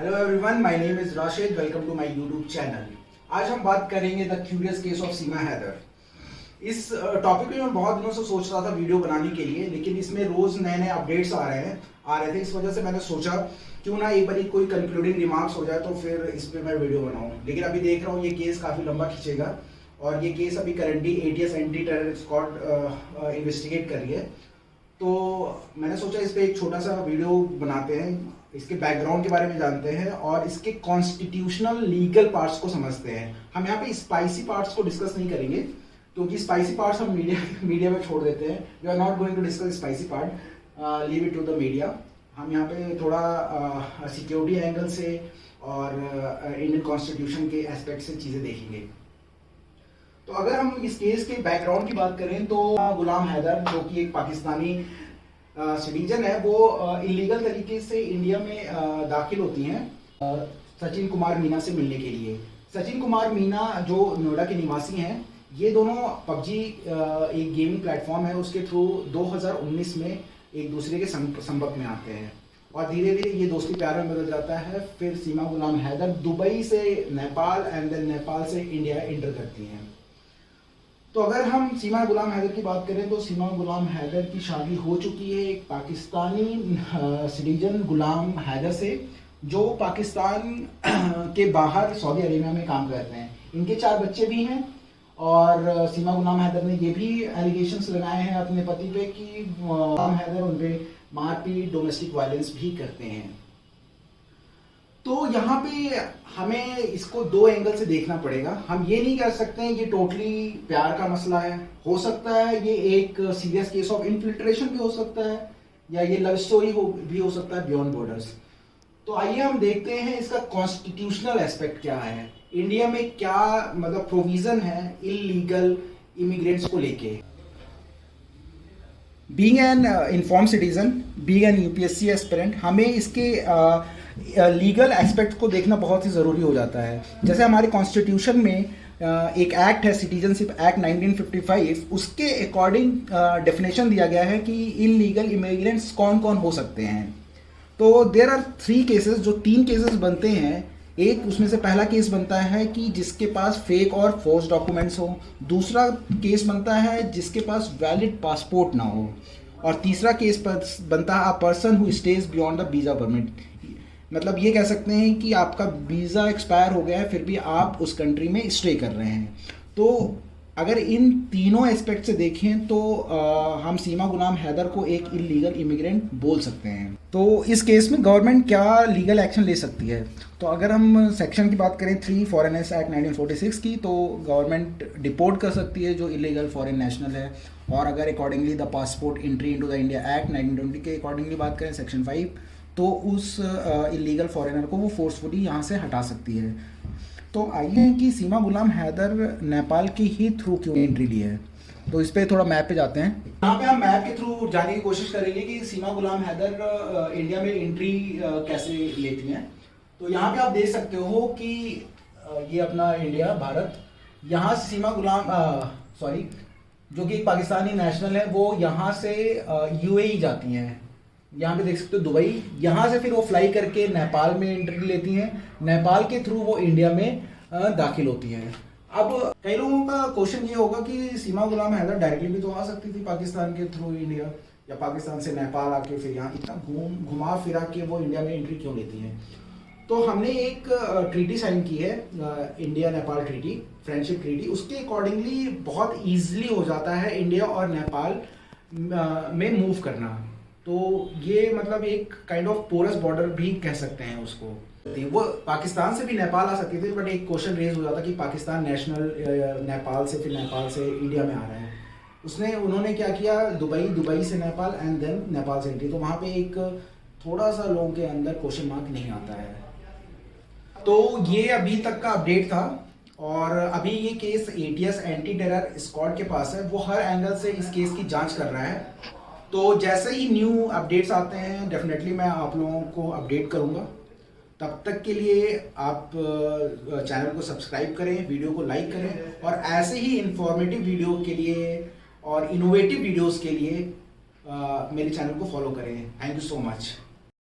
Hello everyone, my name is Rashid. Welcome to my YouTube channel. आज हम बात करेंगे the curious case of Seema Haider. इस टॉपिक पे मैं बहुत दिनों से सोच रहा था वीडियो बनाने के लिए, लेकिन इसमें रोज नए नए अपडेट्स आ रहे थे। इस वजह से मैंने सोचा क्यों ना एक बार कोई कंक्लूडिंग रिमार्क्स हो जाए तो फिर इस पे मैं वीडियो बनाऊं। लेकिन अभी देख रहा हूँ ये केस काफ़ी लंबा खींचेगा और ये केस अभी currently ATS anti terror squad investigate कर रही है। तो मैंने सोचा इस पे एक छोटा सा वीडियो बनाते हैं, इसके बैकग्राउंड के बारे में जानते हैं और इसके कॉन्स्टिट्यूशनल लीगल पार्ट्स को समझते हैं। हम यहाँ पे स्पाइसी पार्ट्स को डिस्कस नहीं करेंगे क्योंकि स्पाइसी पार्ट्स हम मीडिया में छोड़ देते हैं। We are not going to discuss spicy part, leave it to the media. हम यहाँ पे थोड़ा सिक्योरिटी एंगल से और इंडियन कॉन्स्टिट्यूशन के एस्पेक्ट से चीज़ें देखेंगे। तो अगर हम इस केस के बैकग्राउंड की बात करें तो गुलाम हैदर, जो कि एक पाकिस्तानी सिटीजन है, वो इलीगल तरीके से इंडिया में दाखिल होती हैं सचिन कुमार मीना से मिलने के लिए। सचिन कुमार मीना जो नोएडा के निवासी हैं, ये दोनों पबजी एक गेमिंग प्लेटफॉर्म है, उसके थ्रू 2019 में एक दूसरे के संपर्क में आते हैं और धीरे धीरे ये दोस्ती प्यार में बदल जाता है। फिर सीमा गुलाम हैदर दुबई से नेपाल एंड देन नेपाल से इंडिया एंटर करती हैं। तो अगर हम सीमा गुलाम हैदर की बात करें तो सीमा गुलाम हैदर की शादी हो चुकी है एक पाकिस्तानी सिटीजन गुलाम हैदर से, जो पाकिस्तान के बाहर सऊदी अरेबिया में काम करते हैं। इनके 4 बच्चे भी हैं और सीमा गुलाम हैदर ने ये भी एलिगेशंस लगाए हैं अपने पति पे कि गुलाम हैदर उन पे मारपीट, डोमेस्टिक वायलेंस भी करते हैं। तो यहाँ पे हमें इसको 2 एंगल से देखना पड़ेगा। हम ये नहीं कह सकते हैं ये टोटली प्यार का मसला है। हो सकता है ये एक सीरियस केस ऑफ इन्फिल्ट्रेशन भी हो सकता है, या ये लव स्टोरी भी हो सकता है बियॉन्ड बॉर्डर्स। तो आइए हम देखते हैं इसका कॉन्स्टिट्यूशनल एस्पेक्ट क्या है, इंडिया में क्या मतलब प्रोविजन है इलीगल इमिग्रेंट्स को लेके। Being an informed citizen, being an UPSC aspirant, हमें इसके लीगल एस्पेक्ट को देखना बहुत ही ज़रूरी हो जाता है। जैसे हमारे कॉन्स्टिट्यूशन में एक एक्ट है, सिटीजनशिप एक्ट 1955, उसके अकॉर्डिंग डेफिनेशन दिया गया है कि इलीगल इमिग्रेंट्स कौन कौन हो सकते हैं। तो देयर आर 3 केसेस, जो 3 केसेस बनते हैं। एक उसमें से पहला केस बनता है कि जिसके पास फेक और फोर्स डॉक्यूमेंट्स हो, दूसरा केस बनता है जिसके पास वैलिड पासपोर्ट ना हो, और तीसरा केस बनता है a person who stays beyond the visa permit. मतलब ये कह सकते हैं कि आपका वीज़ा एक्सपायर हो गया है फिर भी आप उस कंट्री में स्टे कर रहे हैं। तो अगर इन तीनों एस्पेक्ट से देखें तो हम सीमा गुलाम हैदर को एक इलीगल इमिग्रेंट बोल सकते हैं। तो इस केस में गवर्नमेंट क्या लीगल एक्शन ले सकती है? तो अगर हम सेक्शन की बात करें 3 फॉरेनर्स एक्ट 1946 की, तो गवर्नमेंट डिपोर्ट कर सकती है जो इलीगल फॉरेन नेशनल है। और अगर accordingly the passport entry into the India act 1920 के अकॉर्डिंगली बात करें सेक्शन 5, तो उस इलीगल फॉरेनर को वो फोर्सफुली यहाँ से हटा सकती है। तो आइए कि सीमा गुलाम हैदर नेपाल की ही थ्रू क्यों एंट्री ली है। तो इस पे थोड़ा मैप पे जाते हैं। यहाँ पे हम मैप के थ्रू जाने की कोशिश करेंगे कि सीमा गुलाम हैदर इंडिया में एंट्री कैसे लेती हैं। तो यहाँ पे आप देख सकते हो कि ये अपना इंडिया, भारत, यहाँ से सीमा गुलाम जो कि एक पाकिस्तानी नेशनल है, वो यहाँ से UAE जाती हैं। यहाँ पे देख सकते हो दुबई, यहाँ से फिर वो फ्लाई करके नेपाल में एंट्री लेती हैं। नेपाल के थ्रू वो इंडिया में दाखिल होती हैं। अब कई लोगों का क्वेश्चन ये होगा कि सीमा गुलाम हैदर डायरेक्टली भी तो आ सकती थी पाकिस्तान के थ्रू इंडिया, या पाकिस्तान से नेपाल आके फिर यहाँ इतना घुमा फिरा के वो इंडिया में एंट्री क्यों लेती हैं। तो हमने एक ट्रीटी साइन की है, India Nepal treaty, friendship treaty. उसके अकॉर्डिंगली बहुत ईजिली हो जाता है इंडिया और नेपाल में मूव करना। तो ये मतलब एक काइंड ऑफ पोरस बॉर्डर भी कह सकते हैं उसको। वो पाकिस्तान से भी नेपाल आ सकती थी, बट एक क्वेश्चन रेज हो जाता कि पाकिस्तान नेशनल नेपाल से, फिर नेपाल से इंडिया में आ रहे हैं। उन्होंने क्या किया, दुबई से नेपाल एंड देन नेपाल से एंट्री। तो वहाँ पे एक थोड़ा सा लोगों के अंदर क्वेश्चन मार्क नहीं आता है। तो ये अभी तक का अपडेट था और अभी ये case ATS anti terror squad के पास है। वो हर एंगल से इस केस की जांच कर रहा है। तो जैसे ही न्यू अपडेट्स आते हैं डेफिनेटली मैं आप लोगों को अपडेट करूंगा। तब तक के लिए आप चैनल को सब्सक्राइब करें, वीडियो को लाइक करें और ऐसे ही इंफॉर्मेटिव वीडियो के लिए और इनोवेटिव वीडियोस के लिए मेरे चैनल को फॉलो करें। Thank you so much.